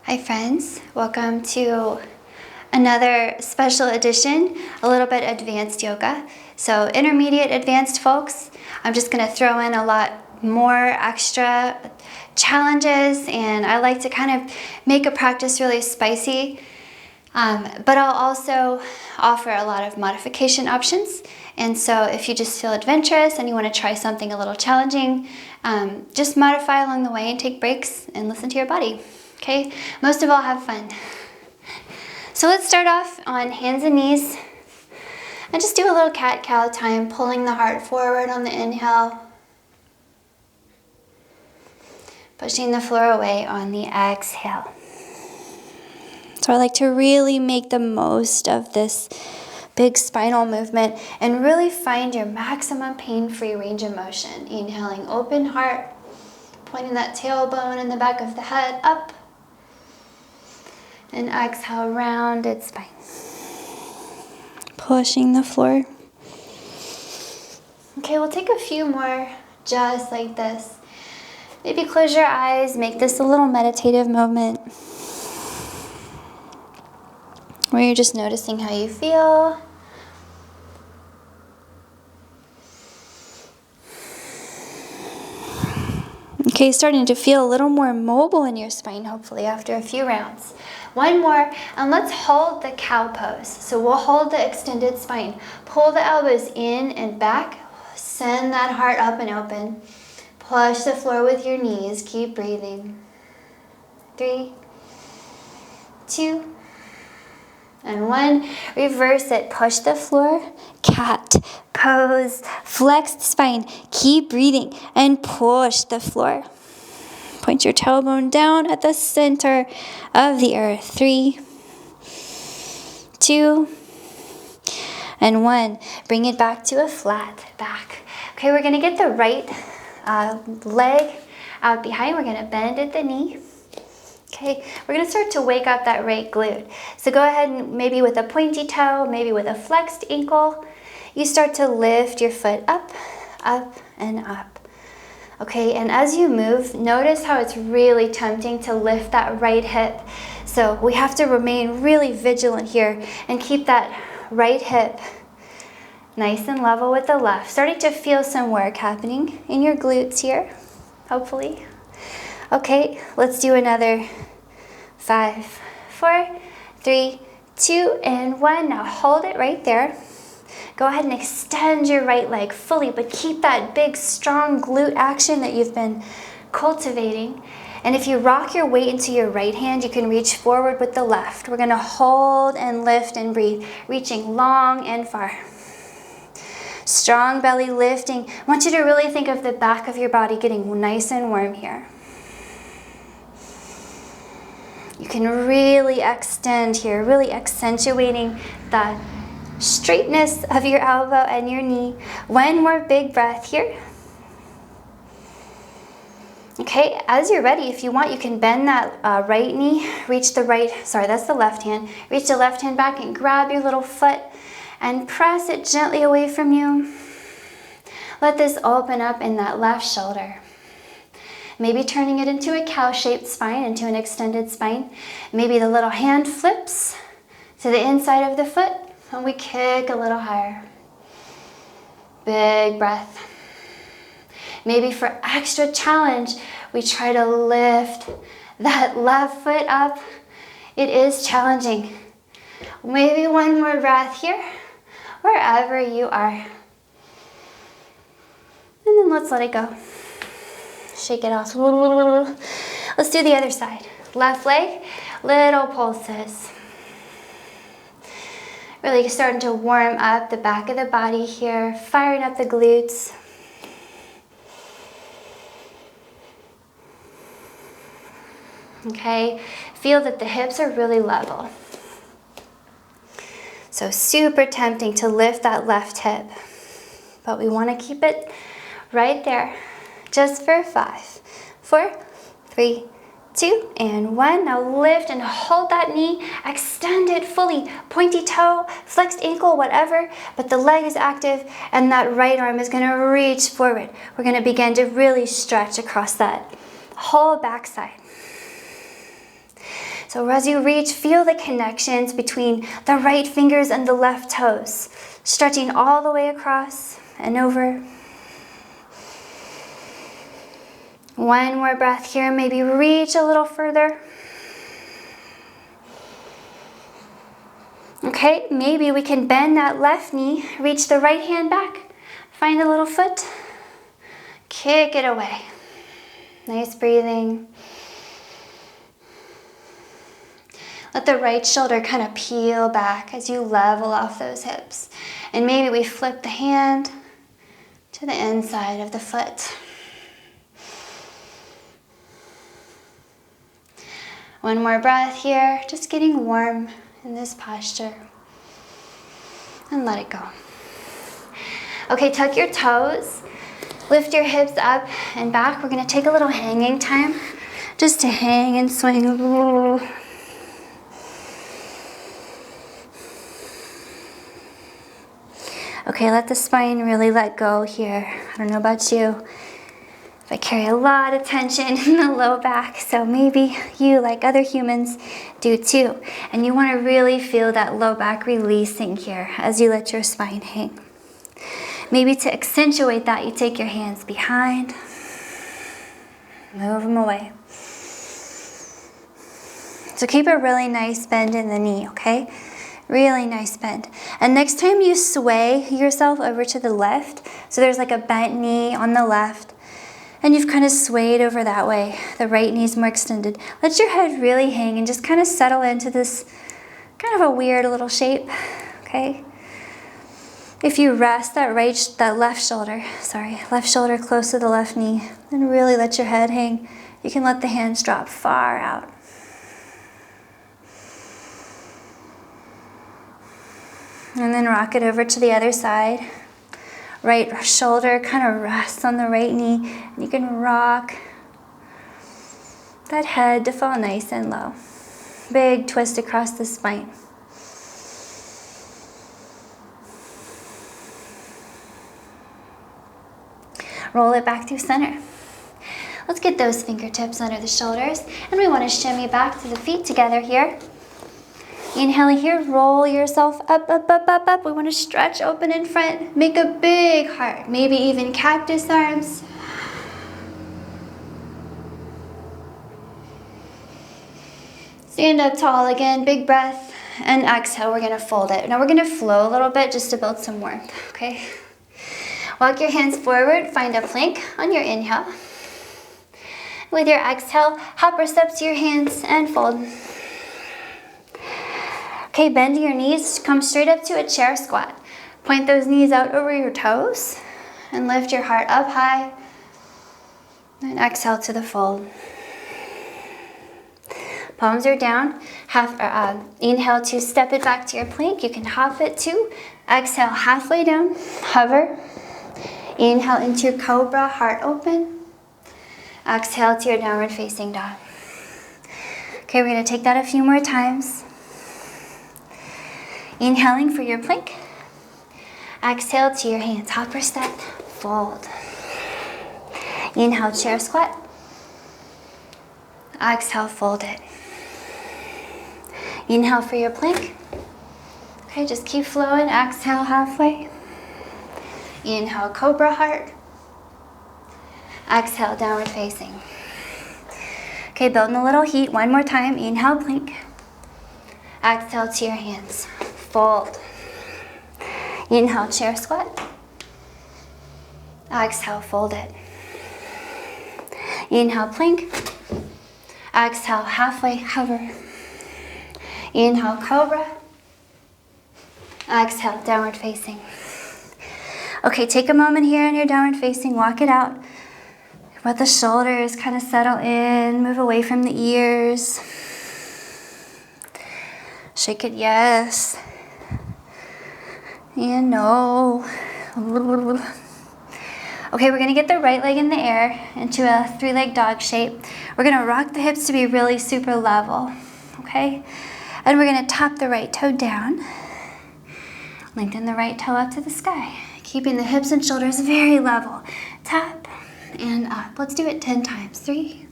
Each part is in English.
Hi friends, welcome to another special edition, a little bit advanced yoga. So intermediate advanced folks, I'm just gonna throw in a lot more extra challenges, and I like to kind of make a practice really spicy, but I'll also offer a lot of modification options. And so if you just feel adventurous and you wanna try something a little challenging, just modify along the way and take breaks and listen to your body. Okay, most of all, have fun. So let's start off on hands and knees and just do a little cat-cow time, pulling the heart forward on the inhale, pushing the floor away on the exhale. So I like to really make the most of this big spinal movement and really find your maximum pain-free range of motion. Inhaling, open heart, pointing that tailbone in the back of the head up. And exhale, rounded spine. Pushing the floor. Okay, we'll take a few more just like this. Maybe close your eyes, make this a little meditative moment where you're just noticing how you feel. Okay, starting to feel a little more mobile in your spine, hopefully, after a few rounds. One more, and let's hold the cow pose. So we'll hold the extended spine. Pull the elbows in and back. Send that heart up and open. Push the floor with your knees. Keep breathing. 3, 2, and 1. Reverse it. Push the floor. Cat pose. Flexed spine. Keep breathing and push the floor. Point your tailbone down at the center of the earth. 3, 2, and 1. Bring it back to a flat back. Okay, we're gonna get the right leg out behind. We're gonna bend at the knee. Okay, we're gonna start to wake up that right glute. So go ahead and maybe with a pointy toe, maybe with a flexed ankle, you start to lift your foot up, up, and up. Okay, and as you move, notice how it's really tempting to lift that right hip. So we have to remain really vigilant here and keep that right hip nice and level with the left. Starting to feel some work happening in your glutes here, hopefully. Okay, let's do another 5, 4, 3, 2, and 1. Now hold it right there. Go ahead and extend your right leg fully, but keep that big, strong glute action that you've been cultivating. And if you rock your weight into your right hand, you can reach forward with the left. We're gonna hold and lift and breathe, reaching long and far. Strong belly lifting. I want you to really think of the back of your body getting nice and warm here. You can really extend here, really accentuating the straightness of your elbow and your knee. One more big breath here. Okay, as you're ready, if you want, you can bend that right knee, reach the right, sorry, that's the left hand. Reach the left hand back and grab your little foot and press it gently away from you. Let this open up in that left shoulder. Maybe turning it into a cow-shaped spine, into an extended spine. Maybe the little hand flips to the inside of the foot, and we kick a little higher. Big breath. Maybe for extra challenge, we try to lift that left foot up. It is challenging. Maybe one more breath here, wherever you are. And then let's let it go. Shake it off. Let's do the other side. Left leg, little pulses. Really starting to warm up the back of the body here, firing up the glutes. Okay, feel that the hips are really level. So super tempting to lift that left hip, but we want to keep it right there, just for 5, 4, 3, 2, and 1. Now lift and hold that knee, extend it fully, pointy toe, flexed ankle, whatever, but the leg is active and that right arm is gonna reach forward. We're gonna begin to really stretch across that whole backside. So as you reach, feel the connections between the right fingers and the left toes, stretching all the way across and over. One more breath here, maybe reach a little further. Okay, maybe we can bend that left knee, reach the right hand back, find a little foot, kick it away. Nice breathing. Let the right shoulder kind of peel back as you level off those hips. And maybe we flip the hand to the inside of the foot. One more breath here, just getting warm in this posture. And let it go. Okay, tuck your toes, lift your hips up and back. We're gonna take a little hanging time just to hang and swing. Okay, let the spine really let go here. I don't know about you, but I carry a lot of tension in the low back, so maybe you, like other humans, do too. And you want to really feel that low back releasing here as you let your spine hang. Maybe to accentuate that, you take your hands behind, move them away. So keep a really nice bend in the knee, okay? Really nice bend. And next time you sway yourself over to the left, so there's like a bent knee on the left, and you've kind of swayed over that way. The right knee's more extended. Let your head really hang and just kind of settle into this kind of a weird little shape, okay? If you rest that left shoulder close to the left knee, and really let your head hang, you can let the hands drop far out. And then rock it over to the other side. Right shoulder kind of rests on the right knee. And you can rock that head to fall nice and low. Big twist across the spine. Roll it back through center. Let's get those fingertips under the shoulders. And we want to shimmy back to the feet together here. Inhaling here, roll yourself up, up, up, up, up. We want to stretch open in front. Make a big heart, maybe even cactus arms. Stand up tall again, big breath, and exhale, we're gonna fold it. Now we're gonna flow a little bit just to build some warmth, okay? Walk your hands forward, find a plank on your inhale. With your exhale, hop or step to your hands and fold. Okay, bend your knees, come straight up to a chair squat. Point those knees out over your toes and lift your heart up high. And exhale to the fold. Palms are down. Inhale to step it back to your plank. You can hop it too. Exhale halfway down, hover. Inhale into your cobra, heart open. Exhale to your downward facing dog. Okay, we're gonna take that a few more times. Inhaling for your plank. Exhale to your hands, hop or step, fold. Inhale, chair squat. Exhale, fold it. Inhale for your plank. Okay, just keep flowing. Exhale halfway. Inhale, cobra heart. Exhale, downward facing. Okay, building a little heat. One more time. Inhale, plank. Exhale to your hands. Fold. Inhale, chair squat. Exhale, fold it. Inhale, plank. Exhale, halfway, hover. Inhale, cobra. Exhale, downward facing. Okay, take a moment here in your downward facing, walk it out. Let the shoulders kind of settle in, move away from the ears. Shake it, yes. And no. Okay, we're gonna get the right leg in the air into a 3-leg dog shape. We're gonna rock the hips to be really super level, okay? And we're gonna tap the right toe down. Lengthen the right toe up to the sky. Keeping the hips and shoulders very level. Tap and up. Let's do it 10 times. 3,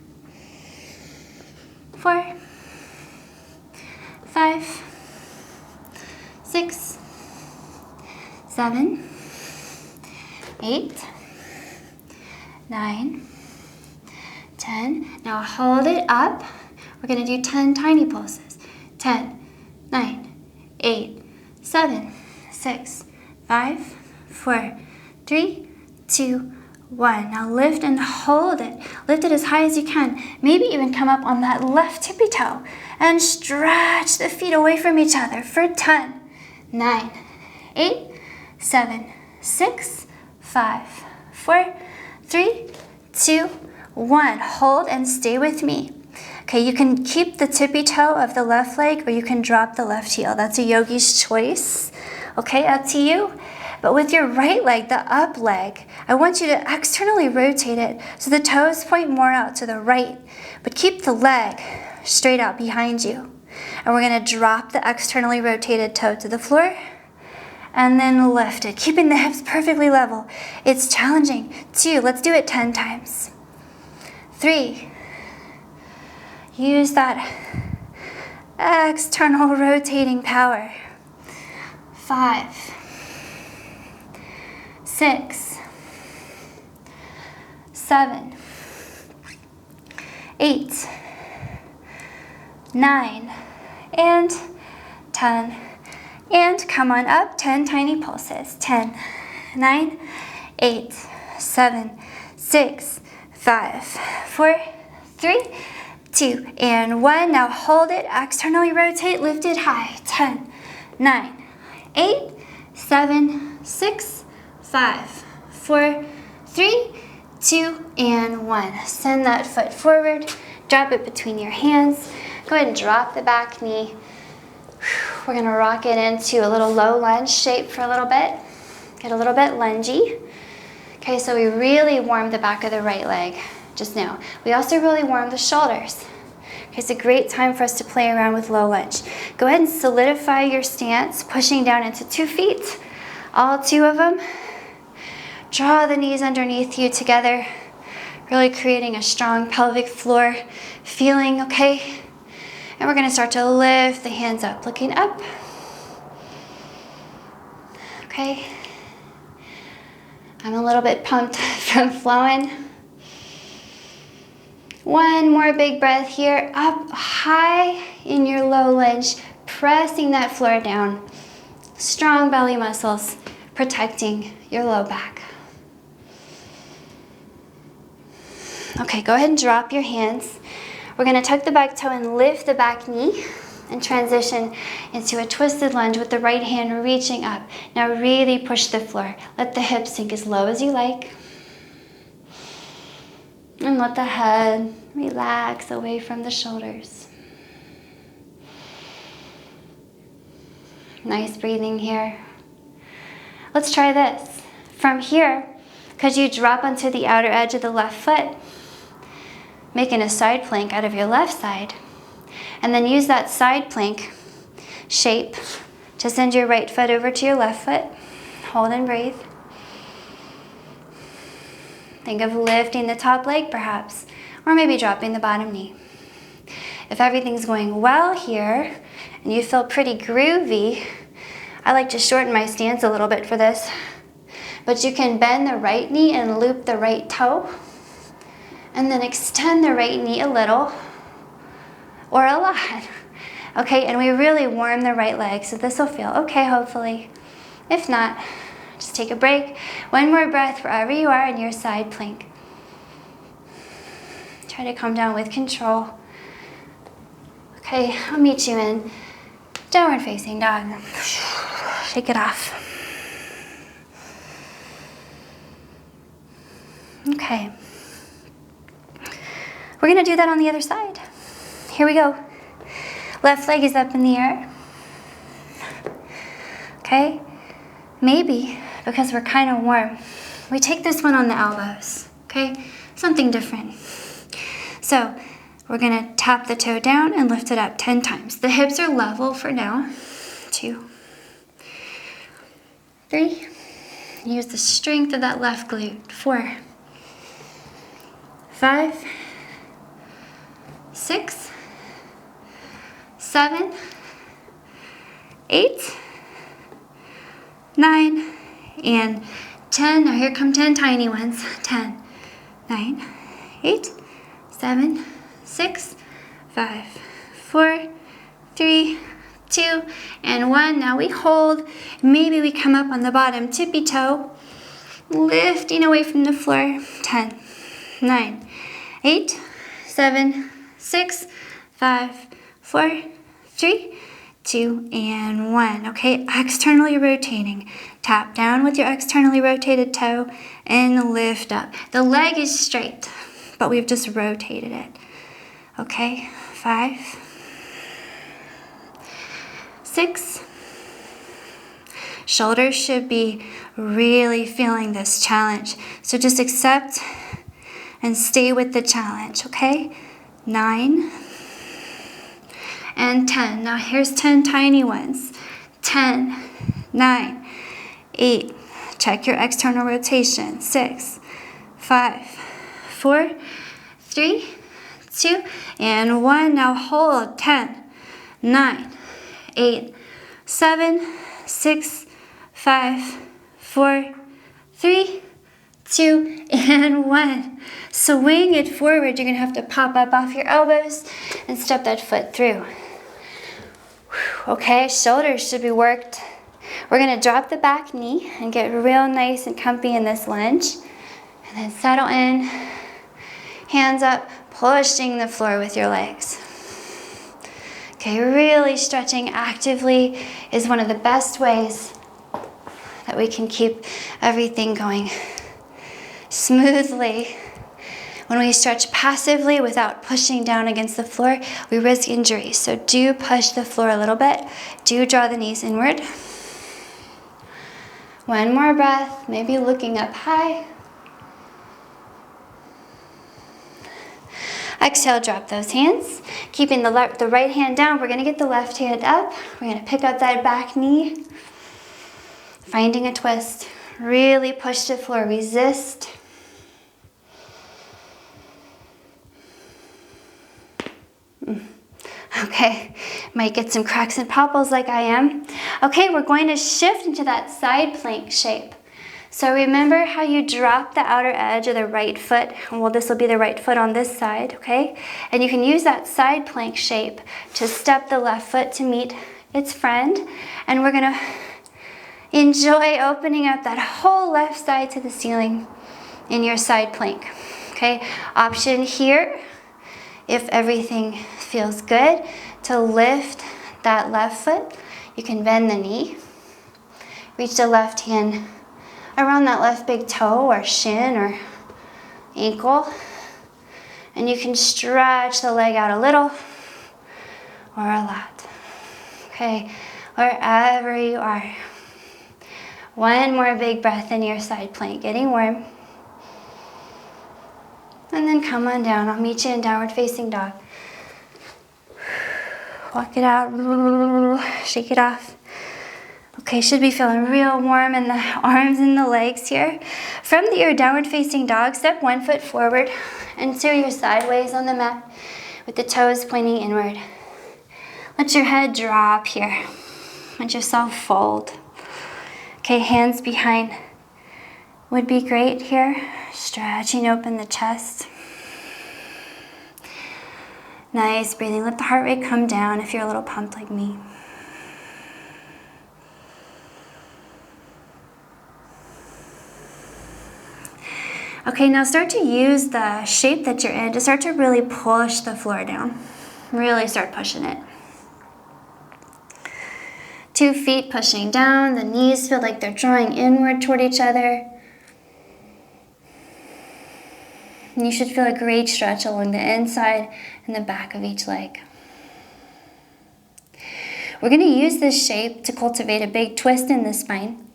4, 5, 6, 7, 8, 9, 10. Now hold it up. We're going to do 10 tiny pulses. 10, 9, 8, 7, 6, 5, 4, 3, 2, 1. Now lift and hold it. Lift it as high as you can. Maybe even come up on that left tippy toe and stretch the feet away from each other for 10, 9, 8, 7, 6, 5, 4, 3, 2, 1. Hold and stay with me. Okay, you can keep the tippy toe of the left leg or you can drop the left heel. That's a yogi's choice. Okay, up to you. But with your right leg, the up leg, I want you to externally rotate it so the toes point more out to the right, but keep the leg straight out behind you. And we're going to drop the externally rotated toe to the floor and then lift it, keeping the hips perfectly level. It's challenging. 2, let's do it 10 times. 3, use that external rotating power. 5, 6, 7, 8, 9, and 10. And come on up, 10 tiny pulses. 10, 9, 8, 7, 6, 5, 4, 3, 2, and 1. Now hold it, externally rotate, lift it high. 10, 9, 8, 7, 6, 5, 4, 3, 2, and 1. Send that foot forward, drop it between your hands. Go ahead and drop the back knee. We're gonna rock it into a little low lunge shape for a little bit. Get a little bit lungy. Okay, so we really warmed the back of the right leg just now. We also really warmed the shoulders. Okay, it's a great time for us to play around with low lunge. Go ahead and solidify your stance, pushing down into 2 feet, all 2 of them. Draw the knees underneath you together, really creating a strong pelvic floor feeling, okay? And we're gonna start to lift the hands up, looking up. Okay. I'm a little bit pumped from flowing. 1 more big breath here, up high in your low lunge, pressing that floor down. Strong belly muscles, protecting your low back. Okay, go ahead and drop your hands. We're gonna tuck the back toe and lift the back knee and transition into a twisted lunge with the right hand reaching up. Now really push the floor. Let the hips sink as low as you like. And let the head relax away from the shoulders. Nice breathing here. Let's try this. From here, could you drop onto the outer edge of the left foot, making a side plank out of your left side, and then use that side plank shape to send your right foot over to your left foot. Hold and breathe. Think of lifting the top leg perhaps, or maybe dropping the bottom knee. If everything's going well here and you feel pretty groovy, I like to shorten my stance a little bit for this, but you can bend the right knee and loop the right toe, and then extend the right knee a little, or a lot. Okay, and we really warm the right leg, so this will feel okay, hopefully. If not, just take a break. 1 more breath wherever you are in your side plank. Try to come down with control. Okay, I'll meet you in downward facing dog. Shake it off. Okay. We're gonna do that on the other side. Here we go. Left leg is up in the air. Okay? Maybe, because we're kind of warm, we take this one on the elbows, okay? Something different. So, we're gonna tap the toe down and lift it up 10 times. The hips are level for now. 2, 3. Use the strength of that left glute. 4, 5, 6, 7, 8, 9, and 10. Now here come 10 tiny ones. 10, 9, 8, 7, 6, 5, 4, 3, 2, and 1. Now we hold. Maybe we come up on the bottom tippy toe, lifting away from the floor. 10, 9, 8, 7, 6, 5, 4, 3, 2, and 1. Okay, externally rotating. Tap down with your externally rotated toe and lift up. The leg is straight, but we've just rotated it. Okay, 5, 6. Shoulders should be really feeling this challenge. So just accept and stay with the challenge, okay? 9 and 10. Now here's 10 tiny ones. 10, 9, 8. Check your external rotation. 6, 5, 4, 3, 2, and 1. Now hold. 10, 9, 8, 7, 6, 5, 4, 3, 2, and 1. Swing it forward. You're going to have to pop up off your elbows and step that foot through. Okay, shoulders should be worked. We're going to drop the back knee and get real nice and comfy in this lunge. And then settle in, hands up, pushing the floor with your legs. Okay, really stretching actively is one of the best ways that we can keep everything going smoothly. When we stretch passively without pushing down against the floor, we risk injury. So do push the floor a little bit. Do draw the knees inward. One more breath, maybe looking up high. Exhale, drop those hands. Keeping the right hand down, we're gonna get the left hand up. We're gonna pick up that back knee. Finding a twist. Really push the floor, resist. Okay, might get some cracks and popples like I am. Okay, we're going to shift into that side plank shape. So remember how you drop the outer edge of the right foot. Well, this will be the right foot on this side, okay? And you can use that side plank shape to step the left foot to meet its friend. And we're gonna enjoy opening up that whole left side to the ceiling in your side plank, okay? Option here, if everything feels good, to lift that left foot. You can bend the knee, reach the left hand around that left big toe or shin or ankle, and you can stretch the leg out a little or a lot. Okay, wherever you are. One more big breath in your side plank, getting warm. And then come on down. I'll meet you in downward facing dog. Walk it out, shake it off. Okay, should be feeling real warm in the arms and the legs here. From your downward facing dog, step one foot forward and so you're sideways on the mat with the toes pointing inward. Let your head drop here. Let yourself fold. Okay, hands behind would be great here. Stretching open the chest. Nice breathing. Let the heart rate come down if you're a little pumped like me. Okay, now start to use the shape that you're in to start to really push the floor down. Really start pushing it. 2 feet pushing down. The knees feel like they're drawing inward toward each other. And you should feel a great stretch along the inside and the back of each leg. We're going to use this shape to cultivate a big twist in the spine.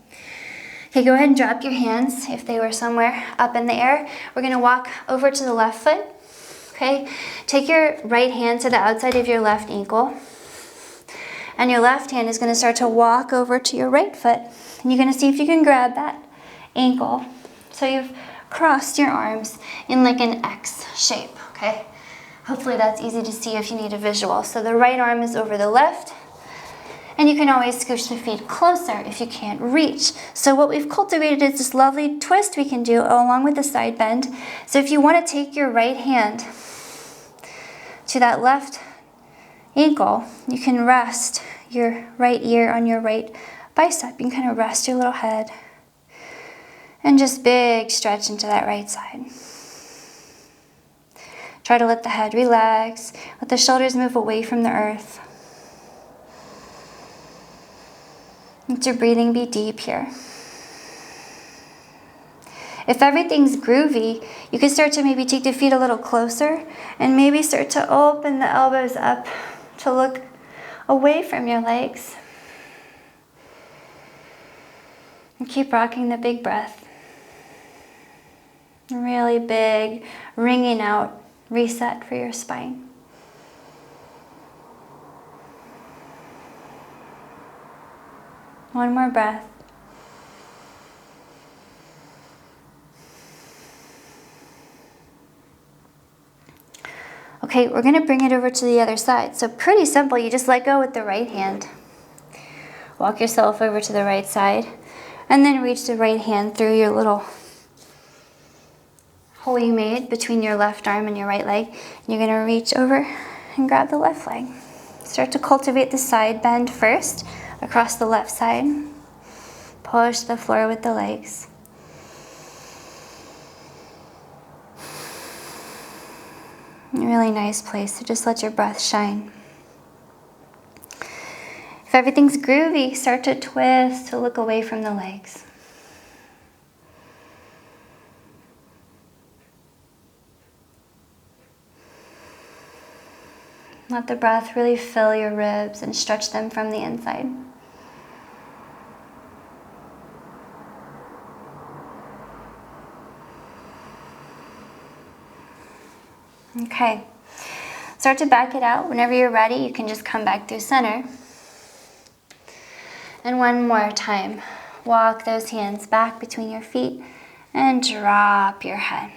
Okay, go ahead and drop your hands if they were somewhere up in the air. We're going to walk over to the left foot. Okay, take your right hand to the outside of your left ankle. And your left hand is going to start to walk over to your right foot. And you're going to see if you can grab that ankle. So you've crossed your arms in like an X shape, okay? Hopefully that's easy to see if you need a visual. So the right arm is over the left, And you can always scooch the feet closer if you can't reach. So what we've cultivated is this lovely twist we can do along with the side bend. So if you want to take your right hand to that left ankle, you can rest your right ear on your right bicep. You can kind of rest your little head and just big stretch into that right side. Try to let the head relax, let the shoulders move away from the earth. Let your breathing be deep here. If everything's groovy, you can start to maybe take the feet a little closer and maybe start to open the elbows up to look away from your legs. And keep rocking the big breath. Really big, ringing out reset for your spine. One more breath. Okay, we're gonna bring it over to the other side. So pretty simple, you just let go with the right hand. Walk yourself over to the right side, and then reach the right hand through your little hole you made between your left arm and your right leg. And you're gonna reach over and grab the left leg. Start to cultivate the side bend first, across the left side. Push the floor with the legs. A really nice place to just let your breath shine. If everything's groovy, start to twist to look away from the legs. Let the breath really fill your ribs and stretch them from the inside. Okay, start to back it out. Whenever you're ready, you can just come back through center. And one more time, walk those hands back between your feet and drop your head.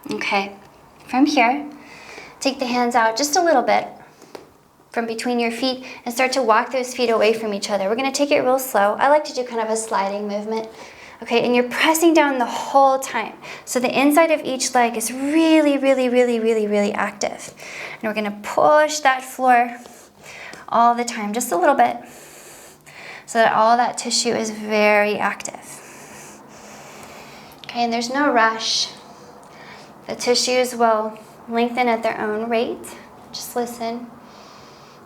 Okay, from here, take the hands out just a little bit from between your feet and start to walk those feet away from each other. We're gonna take it real slow. I like to do kind of a sliding movement. Okay, and you're pressing down the whole time. So the inside of each leg is really, really, really, really, really active. And we're gonna push that floor all the time, just a little bit, so that all that tissue is very active. Okay, and there's no rush. The tissues will lengthen at their own rate. Just listen.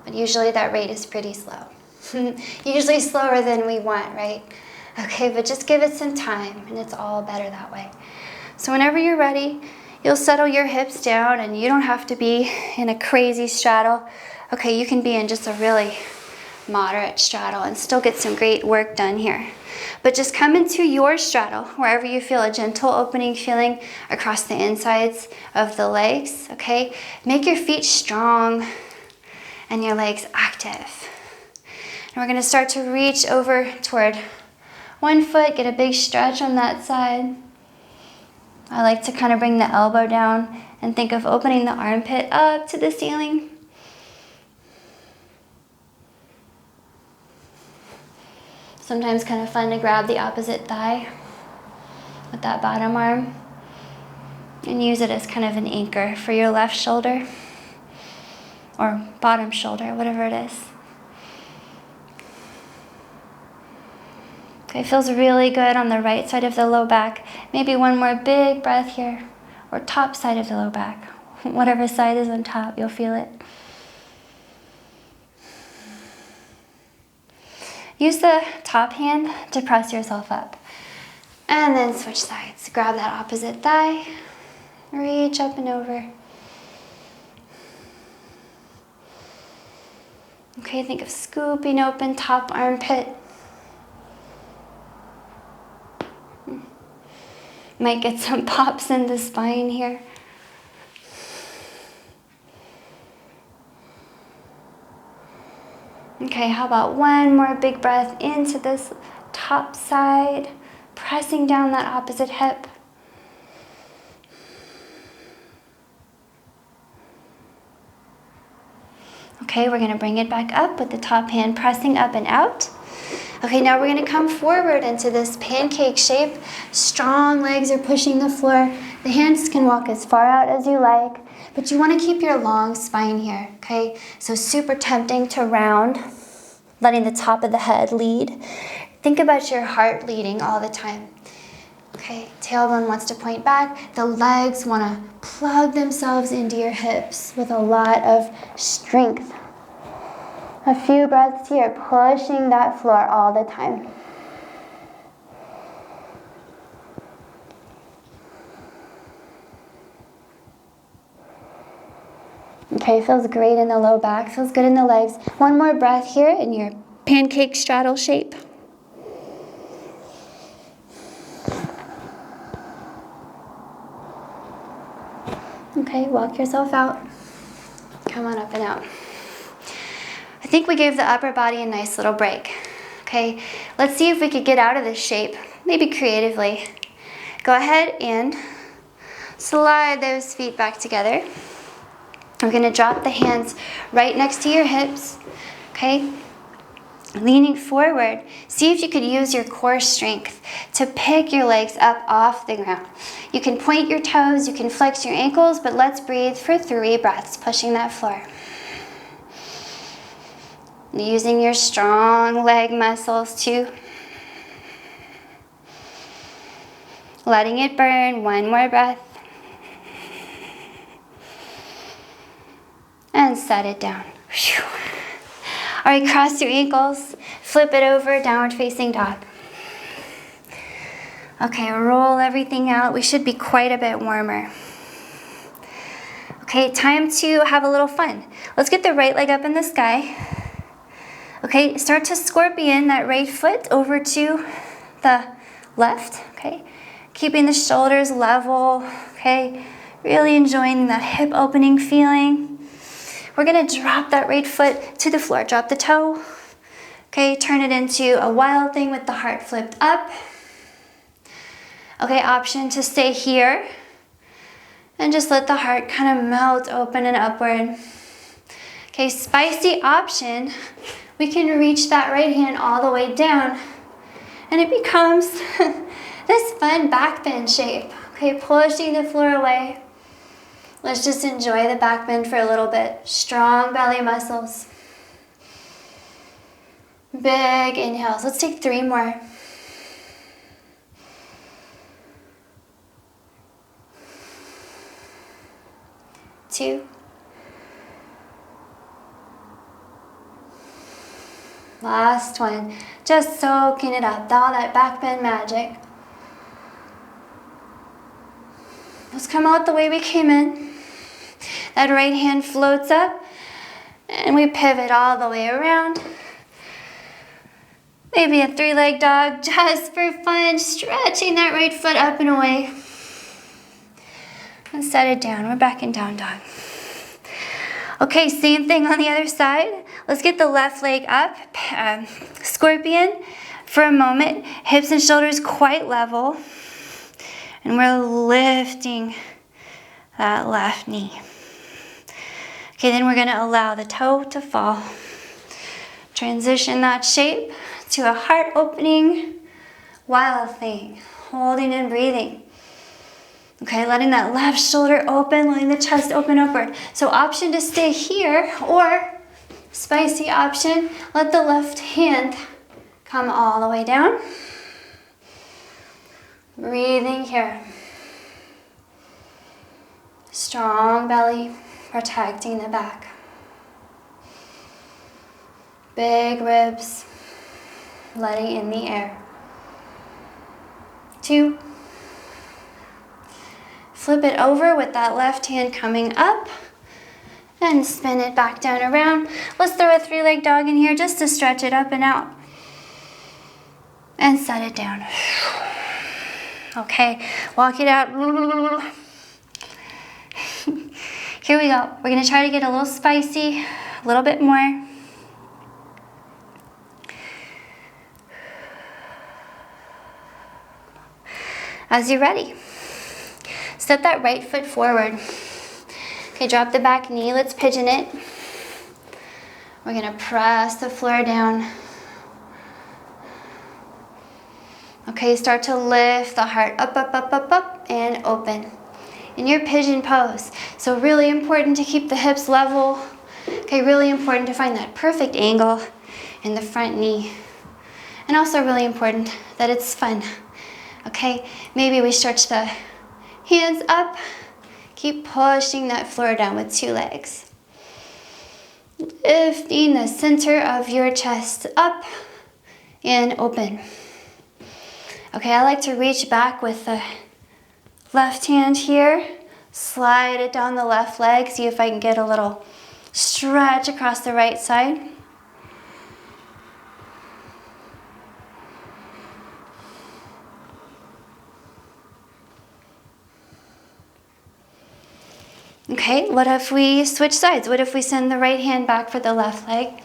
But usually that rate is pretty slow. Usually slower than we want, right? Okay, but just give it some time and it's all better that way. So whenever you're ready, you'll settle your hips down and you don't have to be in a crazy straddle. Okay, you can be in just a really moderate straddle and still get some great work done here. But just come into your straddle, wherever you feel a gentle opening feeling across the insides of the legs, okay? Make your feet strong and your legs active. And we're gonna start to reach over toward one foot, get a big stretch on that side. I like to kind of bring the elbow down and think of opening the armpit up to the ceiling. Sometimes kind of fun to grab the opposite thigh with that bottom arm and use it as kind of an anchor for your left shoulder or bottom shoulder, whatever it is. Okay, it feels really good on the right side of the low back. Maybe one more big breath here, or top side of the low back. Whatever side is on top, you'll feel it. Use the top hand to press yourself up. And then switch sides. Grab that opposite thigh, reach up and over. Okay, think of scooping open top armpit. Might get some pops in the spine here. Okay, how about one more big breath into this top side, pressing down that opposite hip. Okay, we're gonna bring it back up with the top hand pressing up and out. Okay, now we're gonna come forward into this pancake shape. Strong legs are pushing the floor. The hands can walk as far out as you like, but you wanna keep your long spine here, okay? So super tempting to round, letting the top of the head lead. Think about your heart leading all the time. Okay, tailbone wants to point back. The legs wanna plug themselves into your hips with a lot of strength. A few breaths here, pushing that floor all the time. Okay, feels great in the low back, feels good in the legs. One more breath here in your pancake straddle shape. Okay, walk yourself out. Come on up and out. I think we gave the upper body a nice little break. Okay, let's see if we could get out of this shape, maybe creatively. Go ahead and slide those feet back together. We're gonna drop the hands right next to your hips, okay? Leaning forward, see if you could use your core strength to pick your legs up off the ground. You can point your toes, you can flex your ankles, but let's breathe for 3 breaths, pushing that floor. Using your strong leg muscles too. Letting it burn, 1 more breath. And set it down. Whew. All right, cross your ankles, flip it over, downward facing dog. Okay, roll everything out. We should be quite a bit warmer. Okay, time to have a little fun. Let's get the right leg up in the sky. Okay, start to scorpion that right foot over to the left, okay? Keeping the shoulders level, okay? Really enjoying the hip opening feeling. We're gonna drop that right foot to the floor. Drop the toe, okay? Turn it into a wild thing with the heart flipped up. Okay, option to stay here and just let the heart kind of melt open and upward. Okay, spicy option. We can reach that right hand all the way down and it becomes this fun back bend shape. Okay, pushing the floor away. Let's just enjoy the back bend for a little bit. Strong belly muscles. Big inhales. Let's take 3 more. Two. Last one. Just soaking it up. All that back bend magic. Let's come out the way we came in. That right hand floats up and we pivot all the way around. Maybe a 3-leg dog just for fun, stretching that right foot up and away. And set it down. We're back in down dog. Okay, same thing on the other side. Let's get the left leg up. Scorpion for a moment. Hips and shoulders quite level. And we're lifting that left knee. Okay, then we're gonna allow the toe to fall. Transition that shape to a heart opening wild thing. Holding and breathing. Okay, letting that left shoulder open, letting the chest open upward. So option to stay here, or spicy option, let the left hand come all the way down. Breathing here. Strong belly, protecting the back. Big ribs, letting in the air. 2. Flip it over with that left hand coming up and spin it back down around. Let's throw a 3-leg dog in here just to stretch it up and out. And set it down. Okay, walk it out. Here we go. We're gonna try to get a little spicy, a little bit more. As you're ready, step that right foot forward. Okay, drop the back knee. Let's pigeon it. We're gonna press the floor down. Okay, start to lift the heart up, up, up, up, up, and open. In your pigeon pose. So really important to keep the hips level. Okay, really important to find that perfect angle in the front knee. And also really important that it's fun. Okay, maybe we stretch the hands up. Keep pushing that floor down with 2 legs. Lifting the center of your chest up and open. Okay, I like to reach back with the left hand here. Slide it down the left leg. See if I can get a little stretch across the right side. Okay, what if we switch sides? What if we send the right hand back for the left leg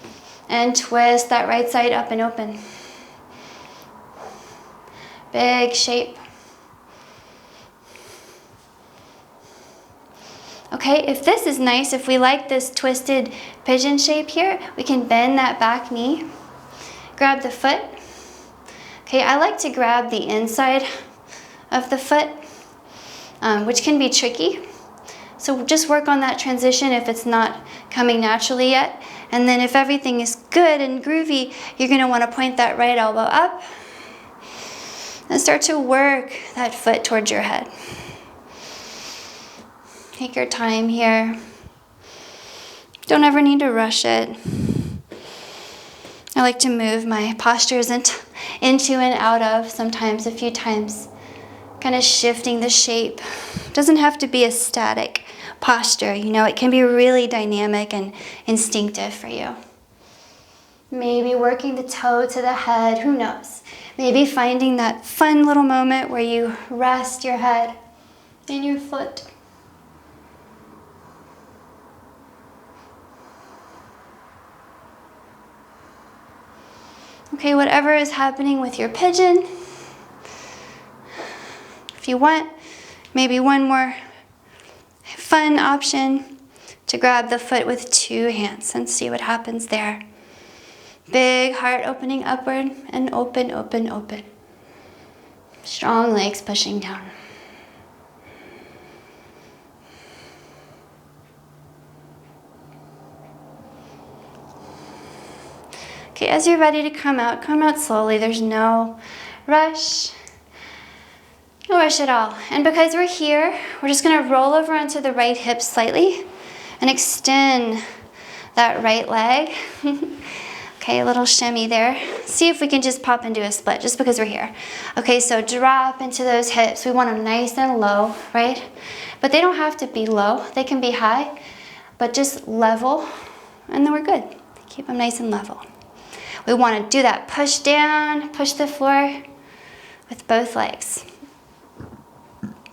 and twist that right side up and open? Big shape. Okay, if this is nice, if we like this twisted pigeon shape here, we can bend that back knee, grab the foot. Okay, I like to grab the inside of the foot, which can be tricky. So just work on that transition if it's not coming naturally yet. And then if everything is good and groovy, you're gonna wanna point that right elbow up and start to work that foot towards your head. Take your time here. Don't ever need to rush it. I like to move my postures into and out of sometimes, a few times, kind of shifting the shape. It doesn't have to be a static posture, you know, it can be really dynamic and instinctive for you. Maybe working the toe to the head, who knows? Maybe finding that fun little moment where you rest your head in your foot. Okay, whatever is happening with your pigeon, if you want, maybe one more fun option to grab the foot with 2 hands and see what happens there. Big heart opening upward and open, open, open. Strong legs pushing down. Okay, as you're ready to come out slowly. There's no rush. No rush at all. And because we're here, we're just gonna roll over onto the right hip slightly and extend that right leg. Okay, a little shimmy there. See if we can just pop into a split just because we're here. Okay, so drop into those hips. We want them nice and low, right? But they don't have to be low. They can be high, but just level, and then we're good. Keep them nice and level. We want to do that push down, push the floor with both legs.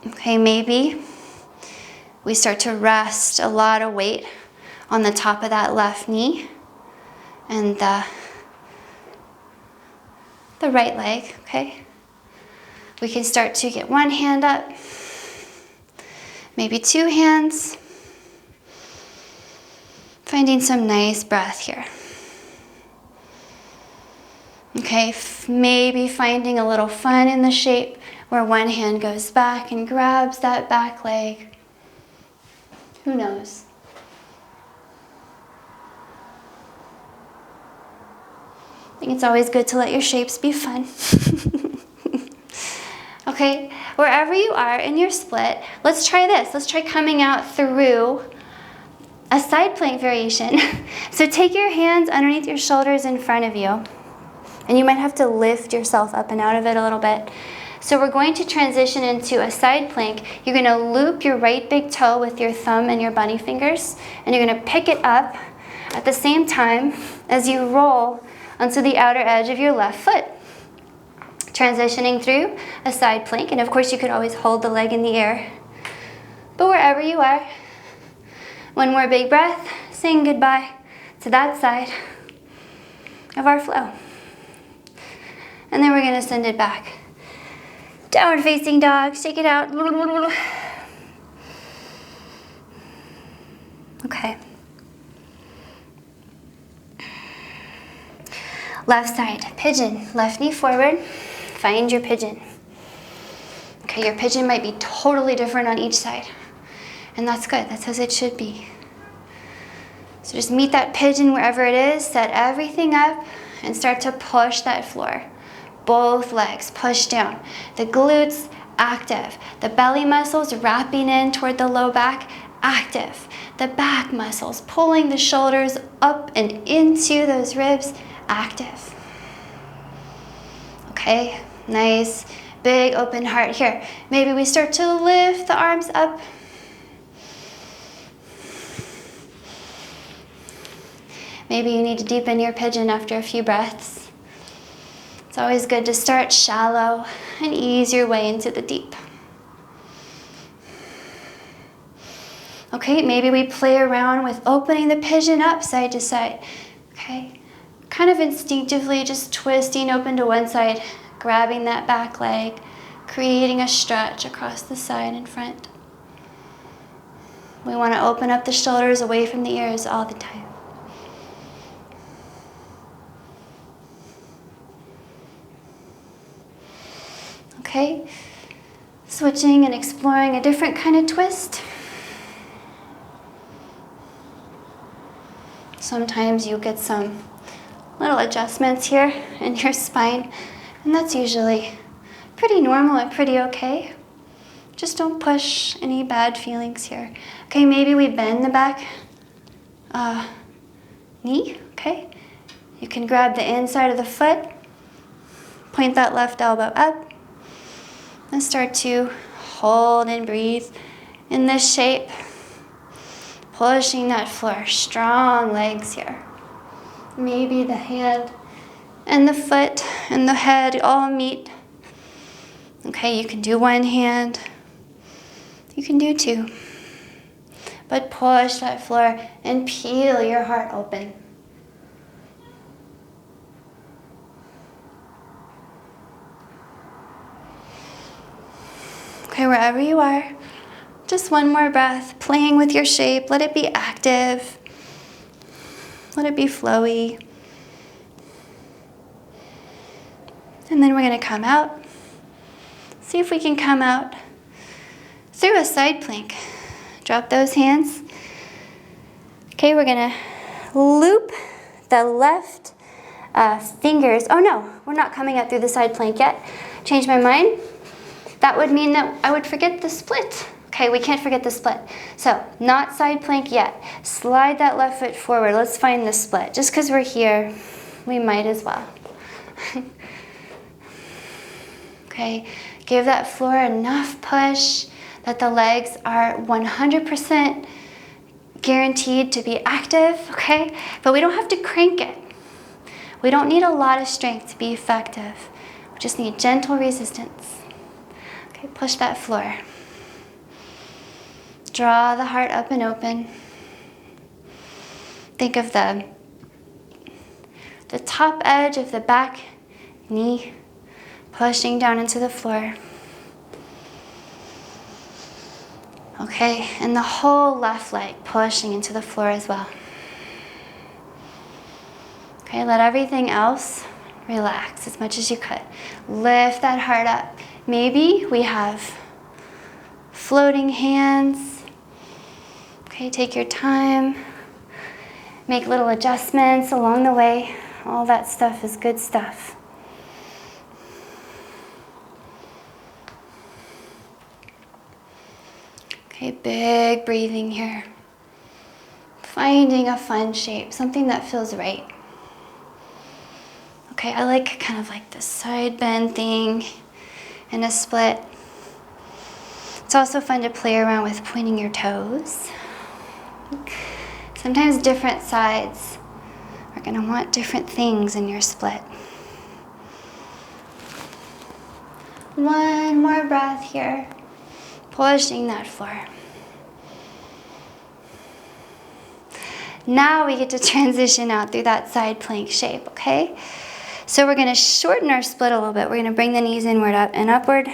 Okay, maybe we start to rest a lot of weight on the top of that left knee and the right leg, okay? We can start to get one hand up, maybe 2 hands, finding some nice breath here. Okay, maybe finding a little fun in the shape where one hand goes back and grabs that back leg. Who knows? I think it's always good to let your shapes be fun. Okay, wherever you are in your split, let's try this. Let's try coming out through a side plank variation. So take your hands underneath your shoulders in front of you. And you might have to lift yourself up and out of it a little bit. So we're going to transition into a side plank. You're gonna loop your right big toe with your thumb and your bunny fingers, and you're gonna pick it up at the same time as you roll onto the outer edge of your left foot. Transitioning through a side plank, and of course you could always hold the leg in the air. But wherever you are, one more big breath, saying goodbye to that side of our flow. And then we're gonna send it back. Downward facing dog, shake it out. Okay. Left side, pigeon, left knee forward, find your pigeon. Okay, your pigeon might be totally different on each side, and that's good, that's as it should be. So just meet that pigeon wherever it is, set everything up, and start to push that floor. Both legs push down. The glutes active. The belly muscles wrapping in toward the low back, active. The back muscles pulling the shoulders up and into those ribs, active. Okay, nice, big open heart here. Maybe we start to lift the arms up. Maybe you need to deepen your pigeon after a few breaths. It's always good to start shallow and ease your way into the deep. Okay, maybe we play around with opening the pigeon up side to side. Okay, kind of instinctively just twisting open to one side, grabbing that back leg, creating a stretch across the side and front. We want to open up the shoulders away from the ears all the time. Okay, switching and exploring a different kind of twist. Sometimes you get some little adjustments here in your spine, and that's usually pretty normal and pretty okay. Just don't push any bad feelings here. Okay, maybe we bend the back knee, okay? You can grab the inside of the foot, point that left elbow up, and start to hold and breathe in this shape, pushing that floor, strong legs here. Maybe the hand and the foot and the head all meet. Okay, you can do one hand, you can do two, but push that floor and peel your heart open. Okay, wherever you are, just one more breath, playing with your shape. Let it be active. Let it be flowy. And then we're going to come out. See if we can come out through a side plank. Drop those hands. Okay, we're going to loop the left fingers. Oh no, we're not coming out through the side plank yet. Changed my mind. That would mean that I would forget the split. Okay, we can't forget the split. So, not side plank yet. Slide that left foot forward. Let's find the split. Just because we're here, we might as well. Okay, give that floor enough push that the legs are 100% guaranteed to be active, okay? But we don't have to crank it. We don't need a lot of strength to be effective. We just need gentle resistance. Okay, push that floor. Draw the heart up and open. Think of the top edge of the back knee pushing down into the floor. Okay, and the whole left leg pushing into the floor as well. Okay, let everything else relax as much as you could. Lift that heart up. Maybe we have floating hands. Okay, take your time. Make little adjustments along the way. All that stuff is good stuff. Okay, big breathing here. Finding a fun shape, something that feels right. Okay, I like kind of like the side bend thing and a split. It's also fun to play around with pointing your toes. Sometimes different sides are going to want different things in your split. One more breath here, pushing that floor. Now we get to transition out through that side plank shape, okay? So we're going to shorten our split a little bit. We're going to bring the knees inward up and upward.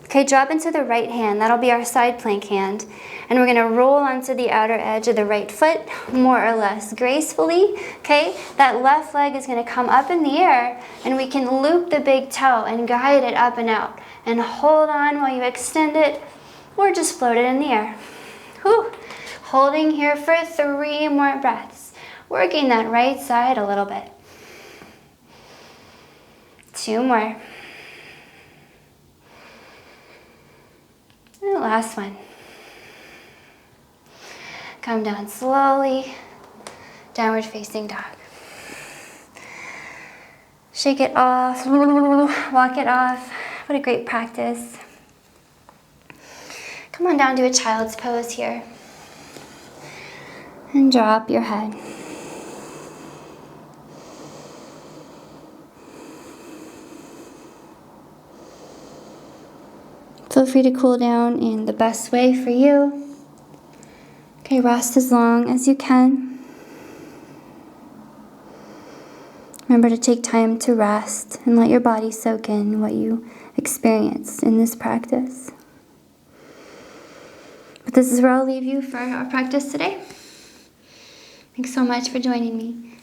Okay, Okay, drop into the right hand. That'll be our side plank hand. And we're gonna roll onto the outer edge of the right foot, more or less gracefully, okay? That left leg is gonna come up in the air, and we can loop the big toe and guide it up and out. And hold on while you extend it, or just float it in the air. Whew. Holding here for 3 more breaths. Working that right side a little bit. 2 more. And the last one. Come down slowly, downward facing dog. Shake it off, walk it off. What a great practice. Come on down to a child's pose here. And drop your head. Feel free to cool down in the best way for you. Okay, rest as long as you can. Remember to take time to rest and let your body soak in what you experienced in this practice. But this is where I'll leave you for our practice today. Thanks so much for joining me.